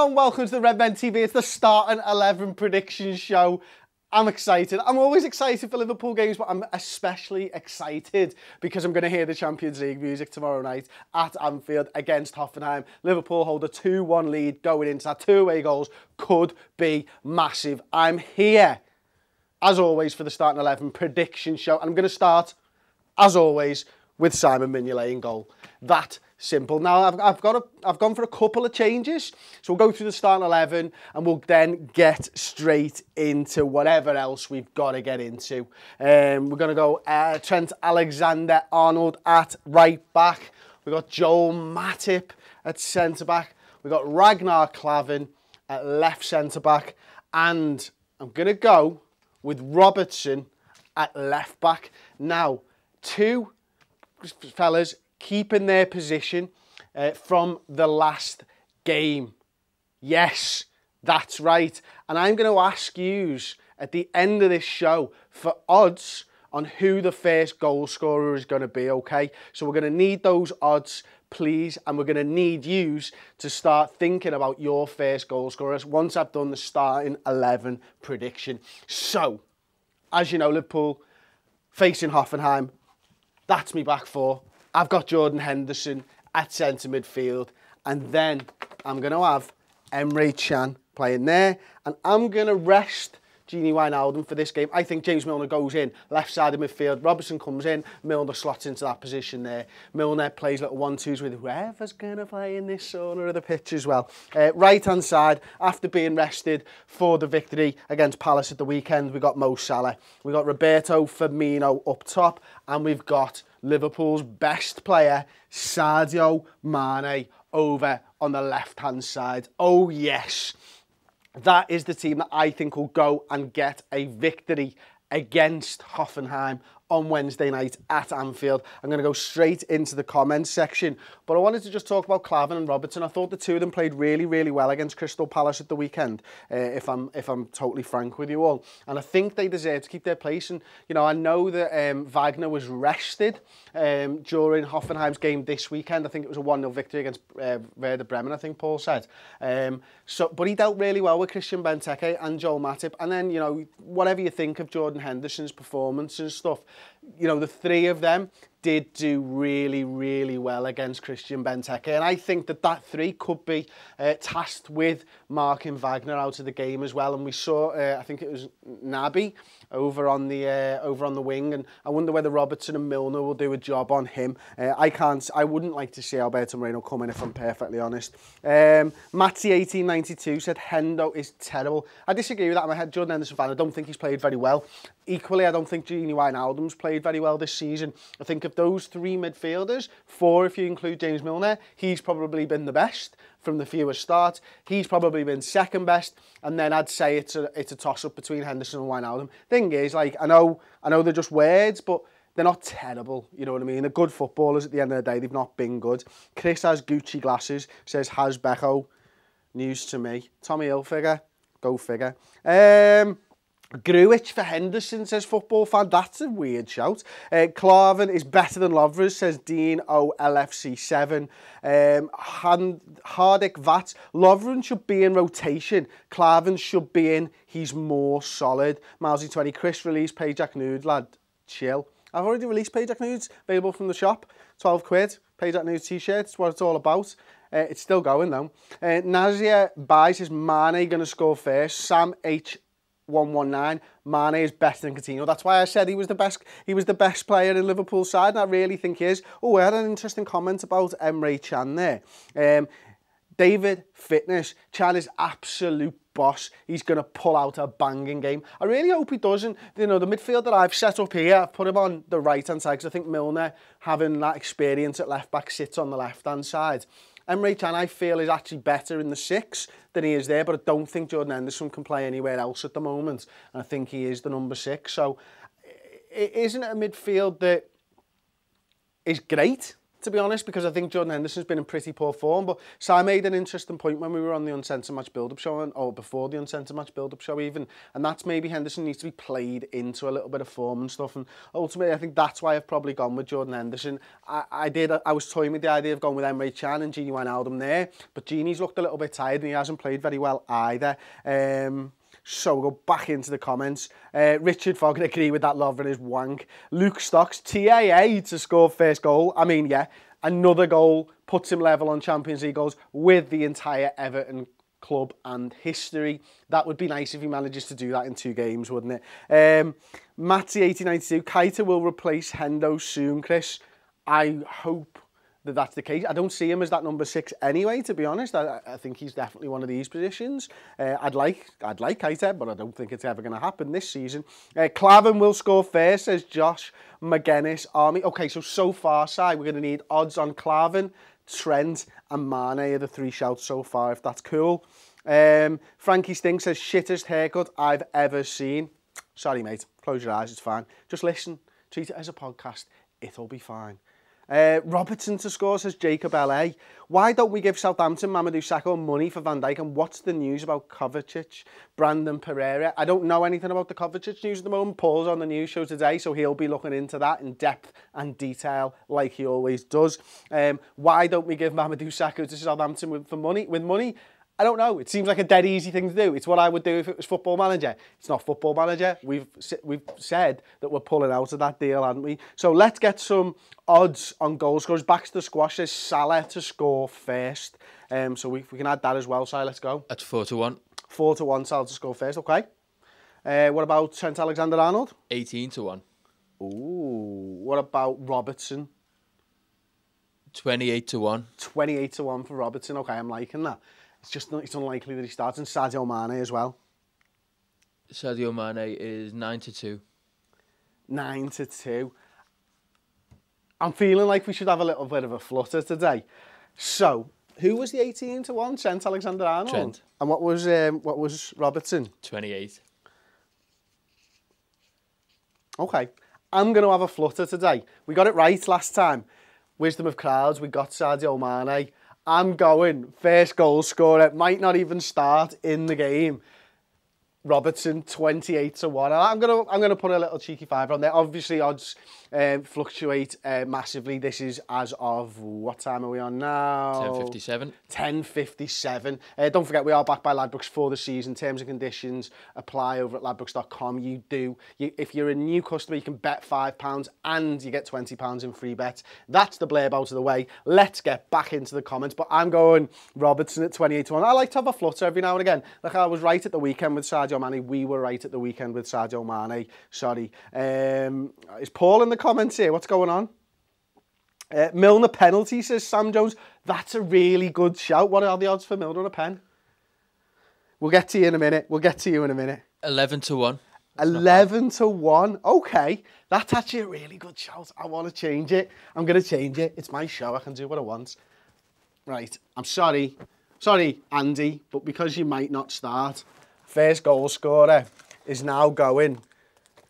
Hello and welcome to the Redmen TV. It's the starting 11 prediction show. I'm excited. I'm always excited for Liverpool games, but I'm especially excited because I'm going to hear the Champions League music tomorrow night at Anfield against Hoffenheim. Liverpool hold a 2-1 lead going into that. 2 away goals could be massive. I'm here, as always, for the starting 11 prediction show. And I'm going to start, as always, with Simon Mignolet in goal. That simple. Now, I've gone for a couple of changes. So we'll go through the starting 11 and we'll then get straight into whatever else we've got to get into. We're going to go Trent Alexander-Arnold at right back. We've got Joel Matip at centre-back. We've got Ragnar Klavan at left centre-back. And I'm going to go with Robertson at left-back. Now, two fellas keeping their position from the last game. Yes, that's right. And I'm going to ask you at the end of this show for odds on who the first goal scorer is going to be, okay? So we're going to need those odds, please, and we're going to need you to start thinking about your first goal scorers once I've done the starting 11 prediction. So, as you know, Liverpool facing Hoffenheim. That's me back four. I've got Jordan Henderson at centre midfield. And then I'm going to have Emre Can playing there. And I'm going to rest Gini Wijnaldum for this game. I think James Milner goes in, left side of midfield. Robertson comes in, Milner slots into that position there. Milner plays little 1-2s with whoever's going to play in this corner of the pitch as well. Right-hand side, after being rested for the victory against Palace at the weekend, we got Mo Salah. We got Roberto Firmino up top, and we've got Liverpool's best player, Sadio Mane, over on the left-hand side. Oh, yes. That is the team that I think will go and get a victory against Hoffenheim on Wednesday night at Anfield. I'm going to go straight into the comments section, but I wanted to just talk about Klavan and Robertson. I thought the two of them played really, really well against Crystal Palace at the weekend, if I'm totally frank with you all. And I think they deserve to keep their place. And, you know, I know that Wagner was rested during Hoffenheim's game this weekend. I think it was a 1-0 victory against Werder Bremen, I think Paul said. But he dealt really well with Christian Benteke and Joel Matip. And then, you know, whatever you think of Jordan Henderson's performance and stuff, you know, the three of them did do really, really well against Christian Benteke. And I think that three could be tasked with marking Wagner out of the game as well. And we saw, I think it was Naby over on the wing. And I wonder whether Robertson and Milner will do a job on him. I wouldn't like to see Alberto Moreno come in, if I'm perfectly honest. Matty1892 said Hendo is terrible. I disagree with that. I'm a Jordan Henderson fan. I don't think he's played very well. Equally, I don't think Gini Wijnaldum's played very well this season. I think of those three midfielders, 4 if you include James Milner, he's probably been the best from the fewest starts. He's probably been second best, and then I'd say it's a toss-up between Henderson and Wijnaldum. Thing is, like, I know they're just words, but they're not terrible, you know what I mean? They're good footballers at the end of the day. They've not been good. Chris has Gucci glasses, says, has Becco. News to me. Tommy Hilfiger, go figure. Gruich for Henderson, says Football Fan. That's a weird shout. Klavan is better than Lovers, says Dean OLFC7. Hardik Vats. Lovren should be in rotation. Klavan should be in. He's more solid. Mousy20. Chris, release Payjack Nude, lad. Chill. I've already released Payjack Nudes, available from the shop. 12 quid. Payjack Nude t-shirt. It's what it's all about. It's still going though. Nazia buys his Mane going to score first. Sam H. 119. Mane is better than Coutinho. That's why I said he was the best. He was the best player in Liverpool's side, and I really think he is. Oh, I had an interesting comment about Emre Can there. David Fitness. Can is absolute boss. He's going to pull out a banging game. I really hope he doesn't. You know, the midfield that I've set up here, I've put him on the right-hand side because I think Milner, having that experience at left-back, sits on the left-hand side. Emre Can, I feel, is actually better in the 6 than he is there, but I don't think Jordan Henderson can play anywhere else at the moment. And I think he is the number 6. So it isn't a midfield that is great, to be honest, because I think Jordan Henderson's been in pretty poor form. But Si made an interesting point when we were on the Uncensored Match build-up show, or before the Uncensored Match build-up show even, and that's maybe Henderson needs to be played into a little bit of form and stuff. And ultimately, I think that's why I've probably gone with Jordan Henderson. I was toying with the idea of going with Emre Can and Gini Wijnaldum there, but Gini's looked a little bit tired and he hasn't played very well either. So we'll go back into the comments. Richard Fogg can agree with that. Lovren is wank. Luke Stocks, TAA to score first goal. I mean, yeah, another goal puts him level on Champions League goals with the entire Everton club and history. That would be nice if he manages to do that in 2 games, wouldn't it? Matty8092, Keita will replace Hendo soon, Chris. I hope that that's the case. I don't see him as that number 6 anyway, to be honest. I think he's definitely one of these positions. I'd like Keita, but I don't think it's ever going to happen this season. Klavan will score first, says Josh McGuinness. Army. Okay, so far, Si, we're going to need odds on Klavan, Trent and Mane are the 3 shouts so far, if that's cool. Frankie Sting says, shittest haircut I've ever seen. Sorry, mate. Close your eyes, it's fine. Just listen. Treat it as a podcast. It'll be fine. Robertson to score, says Jacob LA. Why don't we give Southampton Mamadou Sakho money for Van Dijk? And what's the news about Kovacic, Brandon Pereira? I don't know anything about the Kovacic news at the moment. Paul's on the news show today, so he'll be looking into that in depth and detail like he always does. Why don't we give Mamadou Sakho to Southampton with money? I don't know. It seems like a dead easy thing to do. It's what I would do if it was Football Manager. It's not Football Manager. We've said that we're pulling out of that deal, haven't we? So let's get some odds on goal scorers. Back to the squash, says Salah to score first. So we can add that as well, Si. Let's go. That's 4-1. 4-1, Salah to score first. Okay. What about Trent Alexander-Arnold? 18-1. Ooh. What about Robertson? 28-1. 28-1 for Robertson. Okay, I'm liking that. It's unlikely that he starts. And Sadio Mane as well. Sadio Mane is 9-2. 9-2. I'm feeling like we should have a little bit of a flutter today. So, who was the 18-1? Trent Alexander-Arnold. Trent. And what was Robertson? 28. Okay. I'm going to have a flutter today. We got it right last time. Wisdom of crowds. We got Sadio Mane. I'm going first goal scorer. Might not even start in the game. Robertson 28-1. I'm gonna put a little cheeky 5 on there. Obviously odds fluctuate massively. This is as of what time are we on now? 10:57. 10:57. Don't forget we are backed by Ladbrokes for the season. Terms and conditions apply over at ladbrokes.com. If you're a new customer, you can bet £5 and you get £20 in free bets. That's the blurb out of the way. Let's get back into the comments. But I'm going Robertson at 28-1. I like to have a flutter every now and again. Like I was right at the weekend with Sadio Mane. We were right at the weekend with Sadio Mane. Sorry. Is Paul in the comments here? What's going on? Milner penalty, says Sam Jones. That's a really good shout. What are the odds for Milner on a pen? We'll get to you in a minute. 11-1. 11-1. Okay. That's actually a really good shout. I want to change it. I'm going to change it. It's my show. I can do what I want. Right. I'm sorry. Sorry, Andy, but because you might not start, first goal scorer is now going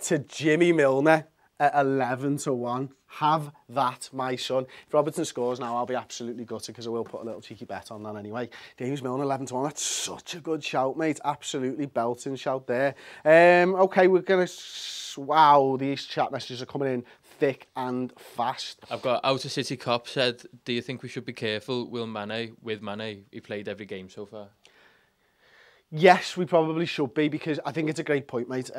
to Jimmy Milner at 11-1. Have that, my son. If Robertson scores now, I'll be absolutely gutted because I will put a little cheeky bet on that anyway. James Milner, 11-1. That's such a good shout, mate. Absolutely belting shout there. Okay, we're going to... Wow, these chat messages are coming in thick and fast. I've got Outer City Cop said, do you think we should be careful with Mane? He played every game so far. Yes, we probably should be, because I think it's a great point, mate.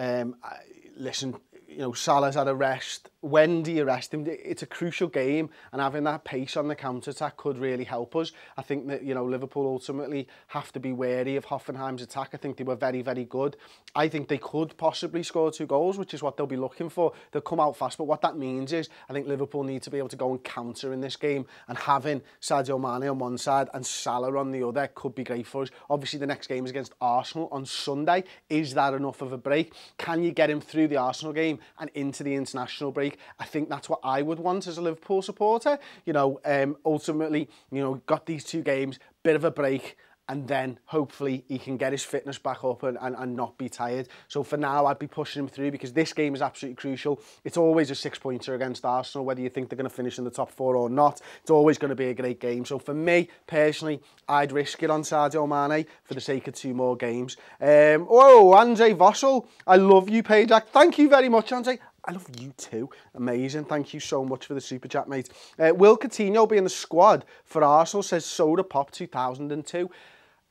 Listen, you know, Salah's had a rest. When do you rest him? It's a crucial game, and having that pace on the counter-attack could really help us. I think that, you know, Liverpool ultimately have to be wary of Hoffenheim's attack. I think they were very, very good. I think they could possibly score 2 goals, which is what they'll be looking for. They'll come out fast, but what that means is I think Liverpool need to be able to go and counter in this game, and having Sadio Mane on one side and Salah on the other could be great for us. Obviously, the next game is against Arsenal on Sunday. Is that enough of a break? Can you get him through the Arsenal game and into the international break? I think that's what I would want as a Liverpool supporter. You know, ultimately, you know, got these 2 games, bit of a break, and then hopefully he can get his fitness back up and not be tired. So for now, I'd be pushing him through because this game is absolutely crucial. It's always a 6-pointer against Arsenal, whether you think they're going to finish in the top 4 or not. It's always going to be a great game. So for me, personally, I'd risk it on Sadio Mane for the sake of 2 more games. Andre Vossel, I love you, Pajak. Thank you very much, Andre. I love you too. Amazing. Thank you so much for the super chat, mate. Will Coutinho be in the squad for Arsenal, says Soda Pop 2002.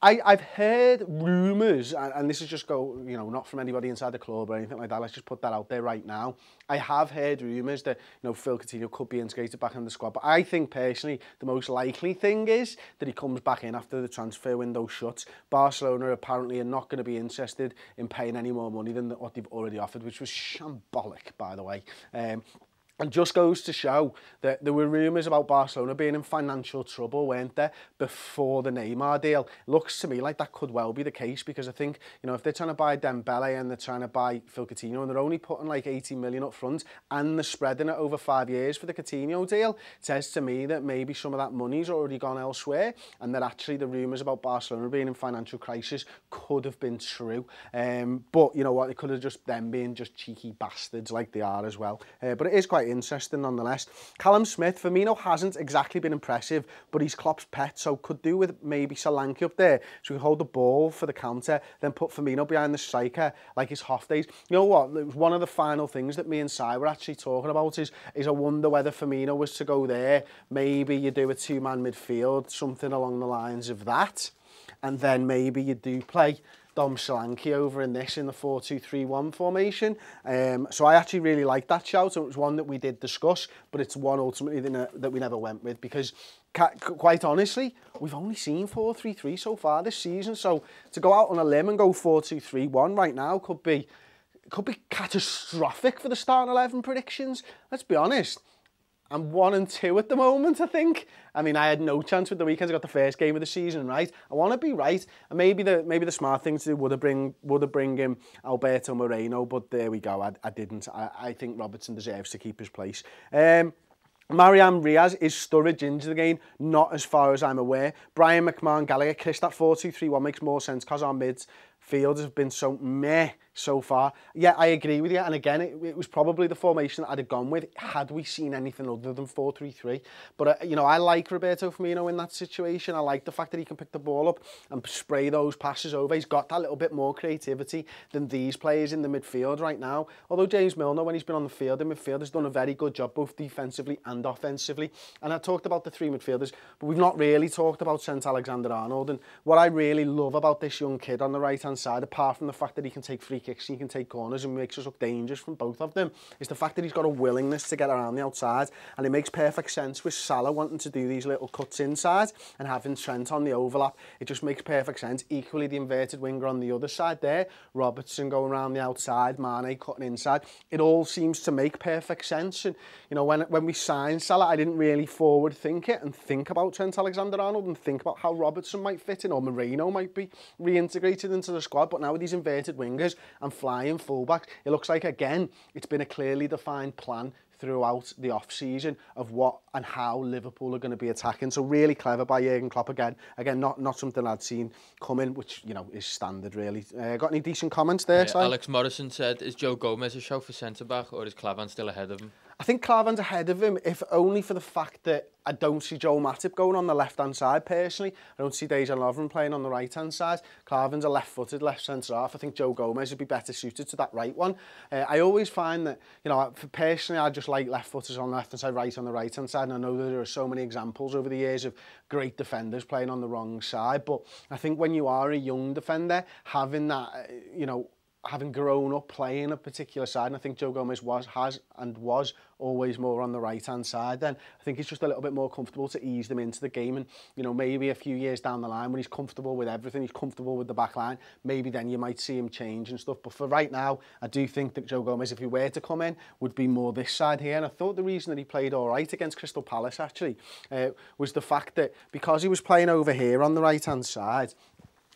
I've heard rumours, and this is just not from anybody inside the club or anything like that. Let's just put that out there right now. I have heard rumours that Phil Coutinho could be integrated back in the squad, but I think personally the most likely thing is that he comes back in after the transfer window shuts. Barcelona apparently are not going to be interested in paying any more money than what they've already offered, which was shambolic, by the way. And just goes to show that there were rumours about Barcelona being in financial trouble, weren't there, before the Neymar deal. Looks to me like that could well be the case because I think, if they're trying to buy Dembele and they're trying to buy Phil Coutinho and they're only putting like 80 million up front and they're spreading it over 5 years for the Coutinho deal, it says to me that maybe some of that money's already gone elsewhere and that actually the rumours about Barcelona being in financial crisis could have been true. But you know what, it could have just them being just cheeky bastards like they are as well. But it is quite interesting nonetheless. Callum Smith, Firmino hasn't exactly been impressive, but he's Klopp's pet, so could do with maybe Solanke up there, so we hold the ball for the counter, then put Firmino behind the striker like his Hoff days. You know what? It was one of the final things that me and Si were actually talking about is I wonder whether Firmino was to go there, maybe you do a 2-man midfield, something along the lines of that, and then maybe you do play Dom Solanke over in the 4-2-3-1 formation. So I actually really like that shout. So it was one that we did discuss, but it's one ultimately that we never went with because quite honestly, we've only seen 4-3-3 so far this season. So to go out on a limb and go 4-2-3-1 right now could be catastrophic for the starting 11 predictions. Let's be honest. I'm 1-2 at the moment, I think. I mean, I had no chance with the weekend. I got the first game of the season right. I want to be right, and maybe the smart thing to do would have bring him Alberto Moreno, but there we go. I didn't. I think Robertson deserves to keep his place. Mariam Riaz is Sturridge into the game, not as far as I'm aware. Brian McMahon Gallagher, Chris, that 4-2-3-1 makes more sense because our midfielders have been so meh so far. Yeah, I agree with you. And again, it was probably the formation that I'd have gone with had we seen anything other than 4-3-3. But, I like Roberto Firmino in that situation. I like the fact that he can pick the ball up and spray those passes over. He's got that little bit more creativity than these players in the midfield right now. Although James Milner, when he's been on the field in midfield, has done a very good job both defensively and offensively. And I talked about the 3 midfielders, but we've not really talked about Trent Alexander-Arnold. And what I really love about this young kid on the right-hand side, apart from the fact that he can take free kicks, he can take corners and makes us look dangerous from both of them, is the fact that he's got a willingness to get around the outside, and it makes perfect sense with Salah wanting to do these little cuts inside and having Trent on the overlap. It just makes perfect sense. Equally, the inverted winger on the other side there, Robertson going around the outside, Mane cutting inside. It all seems to make perfect sense. And when we signed Salah, I didn't really forward think it and think about Trent Alexander-Arnold and think about how Robertson might fit in or Moreno might be reintegrated into the squad. But now with these inverted wingers and flying fullbacks, it looks like, again, it's been a clearly defined plan throughout the off-season of what and how Liverpool are going to be attacking. So really clever by Jurgen Klopp again. Again, not something I'd seen coming, which, is standard, really. Got any decent comments there, Si? Alex Morrison said, is Joe Gomez a show for centre-back or is Clavan still ahead of him? I think Clavan's ahead of him, if only for the fact that I don't see Joel Matip going on the left-hand side, personally. I don't see Dejan Lovren playing on the right-hand side. Clavan's a left-footed left centre-half. I think Joe Gomez would be better suited to that right one. I always find that, personally, I just like left-footers on the left-hand side, right on the right-hand side, and I know that there are so many examples over the years of great defenders playing on the wrong side, but I think when you are a young defender, having that, having grown up playing a particular side, and I think Joe Gomez was always more on the right-hand side, then I think it's just a little bit more comfortable to ease them into the game. And, maybe a few years down the line when he's comfortable with everything, he's comfortable with the back line, maybe then you might see him change and stuff. But for right now, I do think that Joe Gomez, if he were to come in, would be more this side here. And I thought the reason that he played all right against Crystal Palace, actually, was the fact that because he was playing over here on the right-hand side,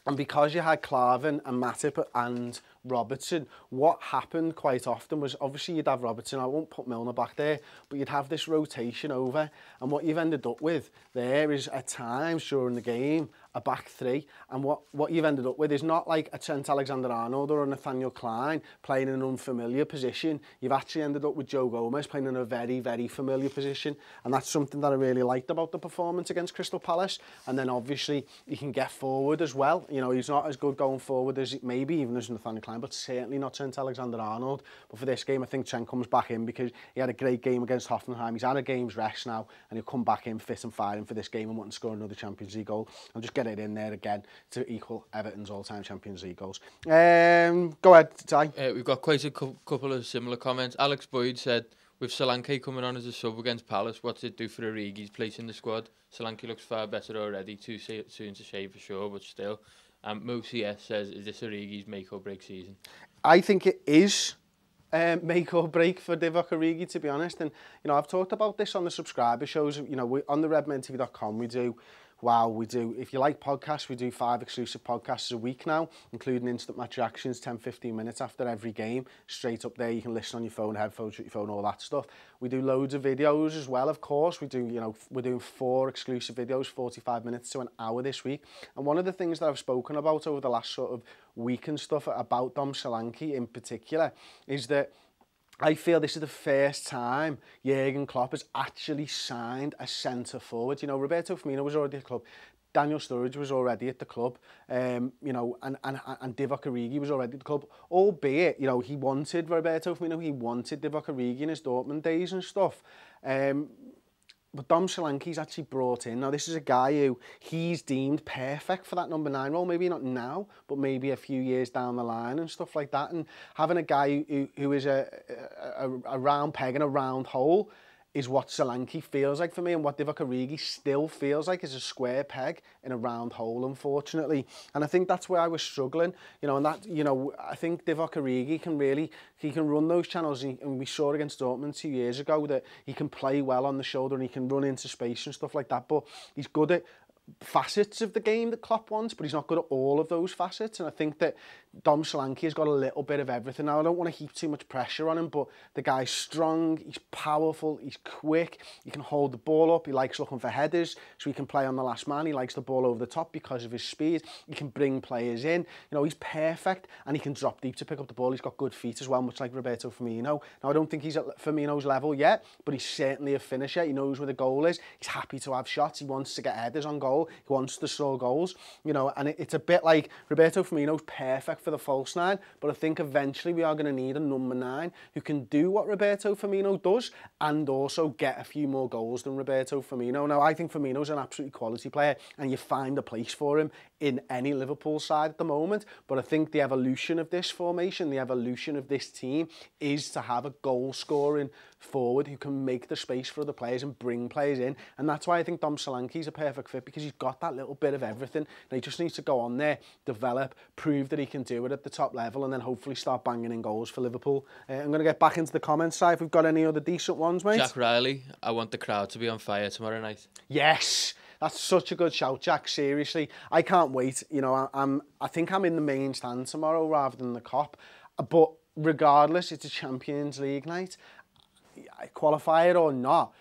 and because you had Klavan and Matip and Robertson, what happened quite often was, obviously you'd have Robertson, I won't put Milner back there, but you'd have this rotation over, and what you've ended up with there is at times during the game a back three, and what you've ended up with is not like a Trent Alexander-Arnold or a Nathaniel Klein playing in an unfamiliar position. You've actually ended up with Joe Gomez playing in a very, very familiar position, and that's something that I really liked about the performance against Crystal Palace. And then obviously he can get forward as well. You know, he's not as good going forward as maybe even as Nathaniel Klein, but certainly not Trent Alexander-Arnold. But for this game, I think Trent comes back in because he had a great game against Hoffenheim. He's had a game's rest now, and he'll come back in fit and firing for this game and want to score another Champions League goal and just get it in there again to equal Everton's all-time Champions League goals. Go ahead, Ty. We've got quite a couple of similar comments. Alex Boyd said, with Solanke coming on as a sub against Palace, what's it do for Origi's place in the squad? Solanke looks far better already, too soon to say for sure, but still. Mo CS says, is this Origi's make or break season? I think it is make or break for Divock Origi, to be honest. And, you know, I've talked about this on the subscriber shows. You know, on the redmentv.com, we do, if you like podcasts, we do 5 exclusive podcasts a week now, including instant match reactions, 10-15 minutes after every game, straight up there. You can listen on your phone, headphones with your phone, all that stuff. We do loads of videos as well, of course. We do, you know, we're doing 4 exclusive videos, 45 minutes to an hour this week. And one of the things that I've spoken about over the last sort of week and stuff about Dom Solanke in particular is that I feel this is the first time Jurgen Klopp has actually signed a centre forward. You know, Roberto Firmino was already at the club. Daniel Sturridge was already at the club, you know, and Divock Origi was already at the club. Albeit, you know, he wanted Roberto Firmino, he wanted Divock Origi in his Dortmund days and stuff. But Dom Solanke's actually brought in. Now, this is a guy who he's deemed perfect for that number 9 role. Maybe not now, but maybe a few years down the line and stuff like that. And having a guy who is a round peg in a round hole is what Solanke feels like for me, and what Divock Origi still feels like is a square peg in a round hole, unfortunately. And I think that's where I was struggling, you know, and that, you know, I think Divock Origi can really, he can run those channels, and we saw against Dortmund 2 years ago that he can play well on the shoulder and he can run into space and stuff like that, but he's good at facets of the game that Klopp wants, but he's not good at all of those facets. And I think that Dom Solanke has got a little bit of everything. Now, I don't want to heap too much pressure on him, but the guy's strong, he's powerful, he's quick, he can hold the ball up, he likes looking for headers, so he can play on the last man, he likes the ball over the top because of his speed, he can bring players in, you know, he's perfect, and he can drop deep to pick up the ball, he's got good feet as well, much like Roberto Firmino. Now, I don't think he's at Firmino's level yet, but he's certainly a finisher, he knows where the goal is, he's happy to have shots, he wants to get headers on goal, he wants to score goals, you know, and it's a bit like Roberto Firmino's perfect for the false 9, but I think eventually we are going to need a number 9 who can do what Roberto Firmino does and also get a few more goals than Roberto Firmino. Now, I think Firmino's an absolutely quality player, and you find a place for him in any Liverpool side at the moment, but I think the evolution of this formation, the evolution of this team is to have a goal-scoring forward who can make the space for other players and bring players in, and that's why I think Dom Solanke's a perfect fit, because he's got that little bit of everything, and he just needs to go on there, develop, prove that he can do it at the top level, and then hopefully start banging in goals for Liverpool. I'm going to get back into the comments side. If we've got any other decent ones, mate. Jack Riley, I want the crowd to be on fire tomorrow night. Yes! That's such a good shout, Jack. Seriously, I can't wait. You know, I think I'm in the main stand tomorrow rather than the Kop. But regardless, it's a Champions League night. Qualifier or not,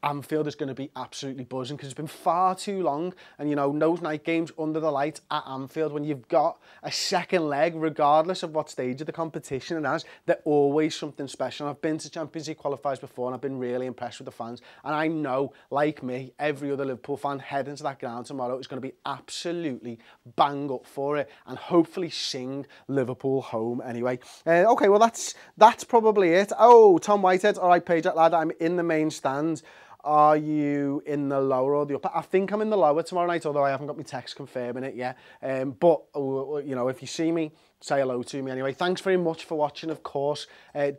Anfield is going to be absolutely buzzing because it's been far too long. And, you know, those night games under the lights at Anfield, when you've got a second leg, regardless of what stage of the competition it has, they're always something special. And I've been to Champions League qualifiers before, and I've been really impressed with the fans. And I know, like me, every other Liverpool fan heading to that ground tomorrow is going to be absolutely bang up for it and hopefully sing Liverpool home anyway. Okay, well, that's probably it. Oh, Tom Whitehead. All right, Page, lad, I'm in the main stand. Are you in the lower or the upper? I think I'm in the lower tomorrow night, although I haven't got my text confirming it yet. But, you know, if you see me, say hello to me anyway. Thanks very much for watching, of course.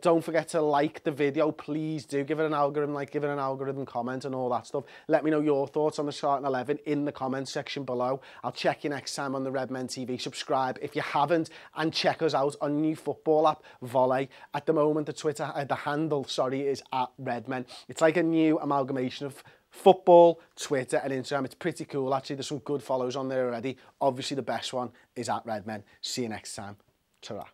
Don't forget to like the video. Please do. Give it an algorithm like, give it an algorithm comment and all that stuff. Let me know your thoughts on the starting 11 in the comments section below. I'll check you next time on the Redmen TV. Subscribe if you haven't, and check us out on new football app, Volley. At the moment, the handle, is at Redmen. It's like a new amalgamation of football, Twitter and Instagram. It's pretty cool, actually. There's some good follows on there already. Obviously, the best one is at Redmen. See you next time. Ta-ra.